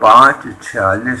5:46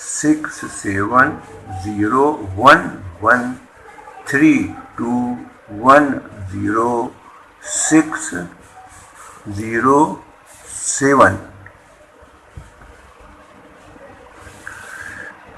670132106007।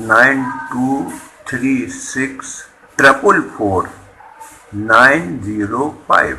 9236444905।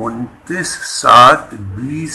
29/7/20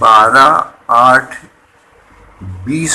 12/8/20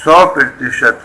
100%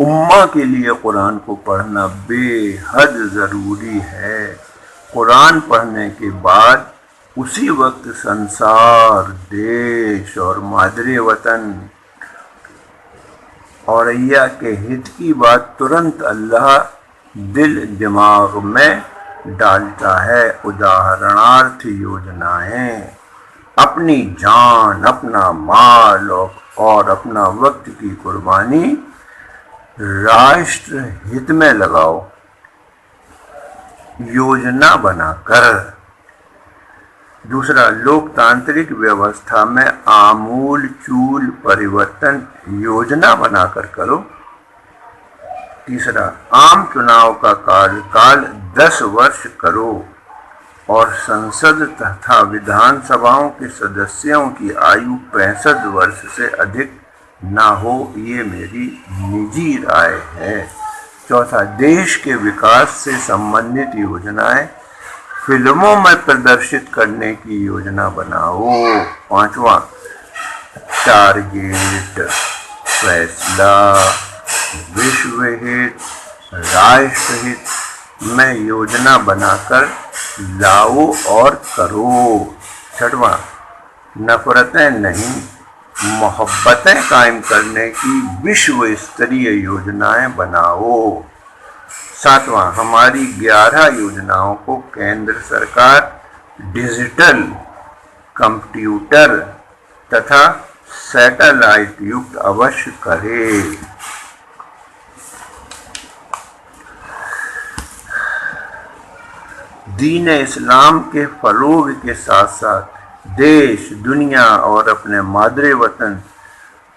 امہ کے لیے قرآن کو پڑھنا بے حد ضروری ہے۔ قرآن پڑھنے کے بعد اسی وقت سنسار، دیش اور مادر وطن اور اوریا کے ہت کی بات ترنت اللہ دل دماغ میں ڈالتا ہے۔ اداہرنارتھ یوجنائیں اپنی جان، اپنا مال اور اپنا وقت کی قربانی راشٹر ہت میں لگاؤ، یوجنا بنا کر۔ دوسرا، لوک تانترک ویوستھا میں آمول چول پریورتن یوجنا بنا کر کرو۔ تیسرا، عام چناؤ کا کال 10 ورش کرو اور سنسد تتھا ودھان سبھاؤں کے سدسیوں کی آیو 65 ورش سے ادھک نہ ہو، یہ میری نجی رائے ہے۔ چوتھا، دیش کے وکاس سے سمبندھت یوجنائیں فلموں میں پردرشت کرنے کی یوجنا بناؤ۔ پانچواں، ٹارگیٹ، فیصلہ، وشو ہت، راشٹر ہت میں یوجنا بنا کر لاؤ اور کرو۔ چھٹواں، نفرتیں نہیں محبتیں قائم کرنے کی وشو استریہ یوجنائیں بناؤ۔ ساتواں، ہماری 11 یوجناؤں کو کیندر سرکار ڈیجیٹل، کمپیوٹر تتھا سیٹلائٹ یکت اوش کرے۔ دین اسلام کے فروغ کے ساتھ ساتھ دیش، دنیا اور اپنے مادر وطن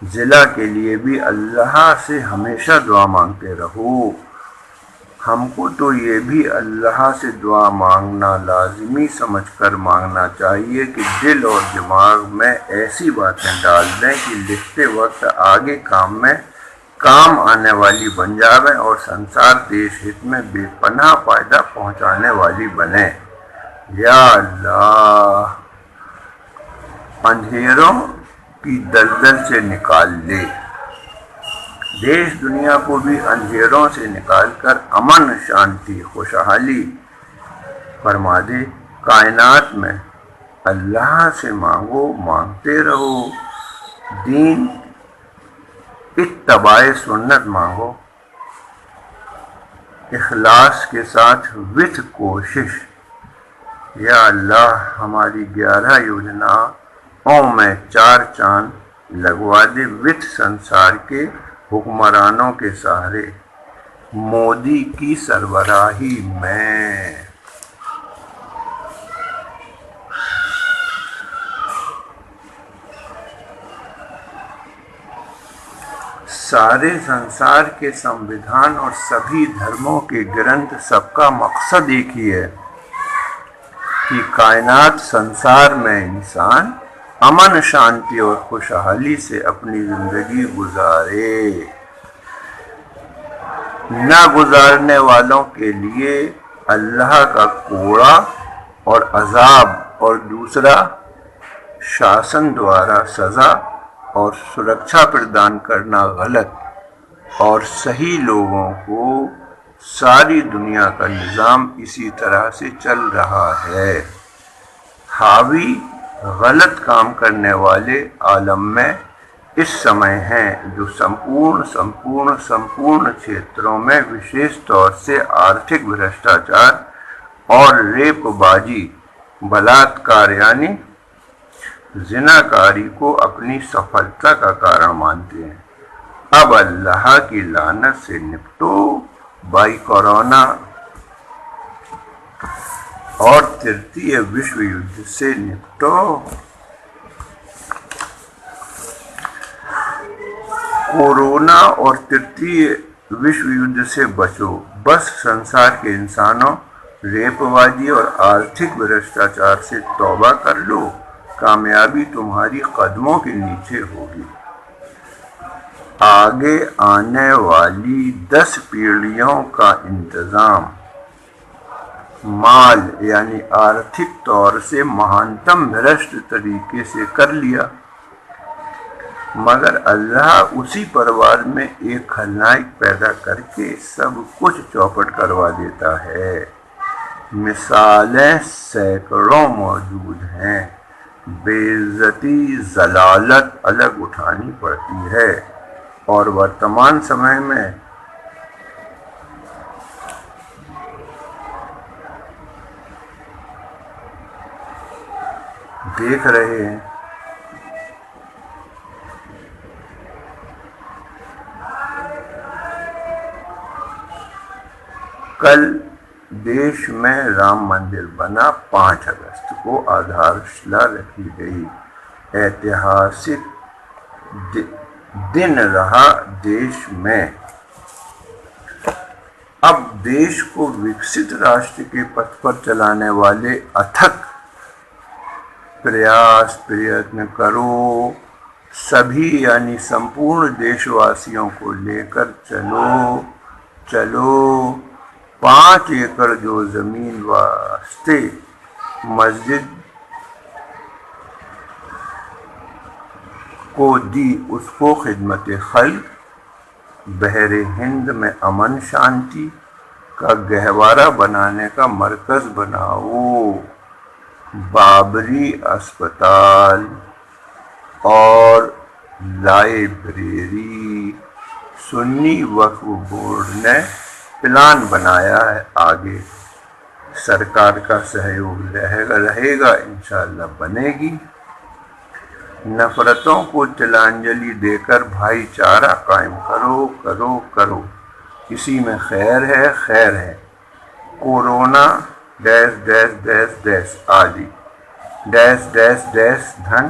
ضلع کے لیے بھی اللہ سے ہمیشہ دعا مانگتے رہو۔ ہم کو تو یہ بھی اللہ سے دعا مانگنا لازمی سمجھ کر مانگنا چاہیے کہ دل اور دماغ میں ایسی باتیں ڈال دیں کہ لکھتے وقت آگے کام آنے والی بن جاویں اور سنسار دیش ہت میں بے پناہ فائدہ پہنچانے والی بنے۔ یا اللہ اندھیروں کی دلدل سے نکال لے، دیش دنیا کو بھی اندھیروں سے نکال کر امن، شانتی، خوشحالی فرما دے۔ کائنات میں اللہ سے مانگو، مانگتے رہو، دین اتباع سنت مانگو، اخلاص کے ساتھ وتھ کوشش۔ یا اللہ ہماری 11 یوجناؤں میں 4 چاند لگوا دے وتھ سنسار کے حکمرانوں کے سہارے، مودی کی سربراہی میں۔ سارے سنسار کے سمویدھان اور سبھی دھرموں کے گرنتھ، سب کا مقصد ایک ہی ہے کہ کائنات سنسار میں انسان امن، شانتی اور خوشحالی سے اپنی زندگی گزارے۔ نہ گزارنے والوں کے لیے اللہ کا کوڑا اور عذاب، اور دوسرا شاسن دوارا سزا اور سرکشا پردان کرنا غلط اور صحیح لوگوں کو ساری دنیا کا نظام اسی طرح سے چل رہا ہے۔ حاوی غلط کام کرنے والے عالم میں اس سمے ہیں جو سمپورن چھیتروں میں وشیش طور سے آرتھک بھرشٹاچار اور ریپ بازی، بلاತ್ಕಾರ یعنی زناکاری کو اپنی سفلتا کا کارن مانتے ہیں۔ اب اللہ کی لعنت سے نپٹو، بائی کورونا اور ترتیہ وشو یدھ سے نپٹو۔ کورونا اور ترتیہ وشو یدھ سے بچو، بس سنسار کے انسانوں ریپ بازی اور آرتھک بھرشٹاچار سے توبہ کر لو، کامیابی تمہاری قدموں کے نیچے ہوگی۔ آگے آنے والی 10 پیڑھیوں کا انتظام مال یعنی آرتھک طور سے مہانتم بھرشٹ طریقے سے کر لیا۔ مگر اللہ اسی پروار میں ایک خلنائک پیدا کر کے سب کچھ چوپٹ کروا دیتا ہے۔ مثالیں سینکڑوں موجود ہیں۔ بے عزتی، ضلالت الگ اٹھانی پڑتی ہے، اور ورتمان سمے میں دیکھ رہے ہیں۔ کل دیش میں رام مندر بنا، 5 اگست کو آدھار شلا رکھی گئی۔ ایتہاسک دن رہا دیش میں۔ اب دیش کو وکست راشٹر کے پتھ پر چلانے والے اتھک پریتن کرو، سبھی یعنی سمپورن دیش واسیوں کو لے کر چلو۔ 5 ایکڑ جو زمین واسطے مسجد کو دی، اس کو خدمت خلق بحر ہند میں امن شانتی کا گہوارہ بنانے کا مرکز بناؤ۔ بابری اسپتال اور لائبریری، سنی وقف بورڈ نے پلان بنایا ہے، آگے سرکار کا سہیوگ رہے گا، انشاءاللہ بنے گی۔ نفرتوں کو تلانجلی دے کر بھائی چارہ قائم کرو، اسی میں خیر ہے۔ کورونا آدی دھن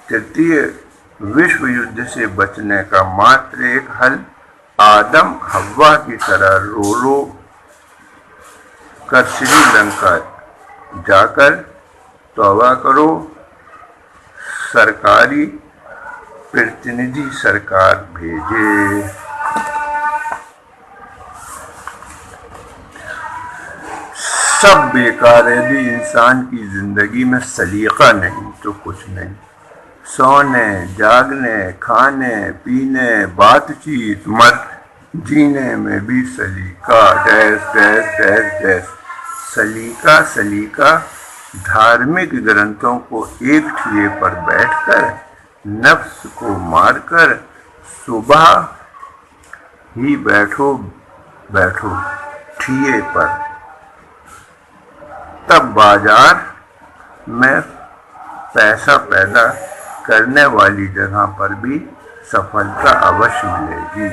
ترتیہ وشو یدھ سے بچنے کا ماتر ایک حل، آدم حوا کی طرح رو کر سری لنکا جا کر توبہ کرو۔ سرکاری پرتیندھی سرکار بھیجے۔ سب بیکار ہے بھی، انسان کی زندگی میں سلیقہ نہیں تو کچھ نہیں۔ سونے، جاگنے، کھانے، پینے، بات چیت، مت جینے میں بھی سلیقہ۔ سلیقہ دھارمک گرنتھوں کو ایک ٹھیے پر بیٹھ کر، نفس کو مار کر، صبح ہی بیٹھو ٹھیے پر، تب بازار میں پیسہ پیدا کرنے والی جگہ پر بھی سفلتا اوشیہ ملے گی۔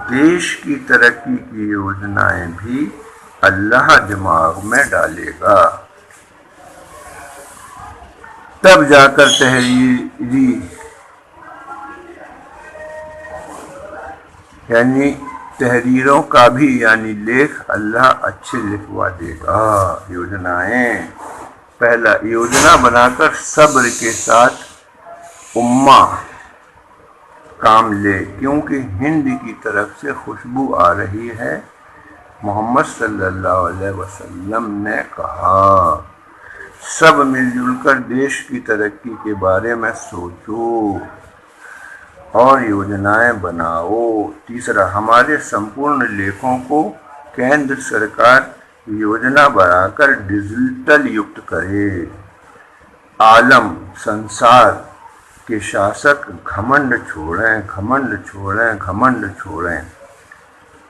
دیش کی ترقی کی یوجنائیں بھی اللہ دماغ میں ڈالے گا، تب جا کر تحریروں کا بھی لیکھ اللہ اچھے لکھوا دے گا۔ یوجنائیں، پہلا یوجنا بنا کر صبر کے ساتھ امہ کام لے، کیونکہ ہند کی طرف سے خوشبو آ رہی ہے۔ محمد صلی اللہ علیہ وسلم نے کہا، سب مل جل کر دیش کی ترقی کے بارے میں سوچو اور یوجنائیں بناؤ۔ تیسرا، ہمارے سمپورن لیکھوں کو کیندر سرکار یوجنا بنا کر ڈیجیٹل یکت کرے۔ عالم سنسار کے شاسک گھمنڈ چھوڑیں۔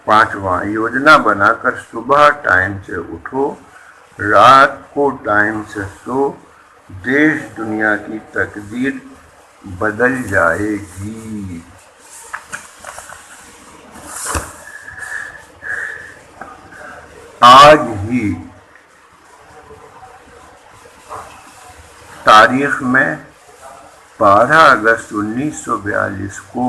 5واں، یوجنا بنا کر صبح ٹائم سے اٹھو، رات کو ٹائم سے سو، دیش دنیا کی تقدیر بدل جائے گی۔ آج ہی تاریخ میں 12 اگست 1942 کو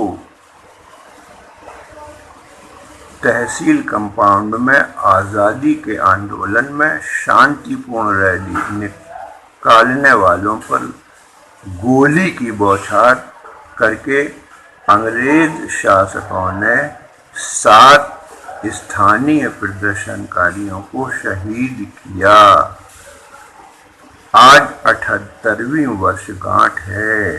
تحصیل کمپاؤنڈ میں آزادی کے آندولن میں شانتی پورن ریلی نکالنے والوں پر گولی کی بوچھار کر کے انگریز شاسکوں نے 7 استھانی پردرشنکاریوں کو شہید کیا۔ آج 78ویں ورش گانٹ ہے۔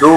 2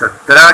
17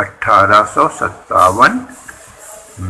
1857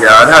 11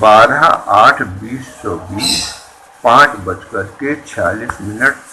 12/8/2020 5:46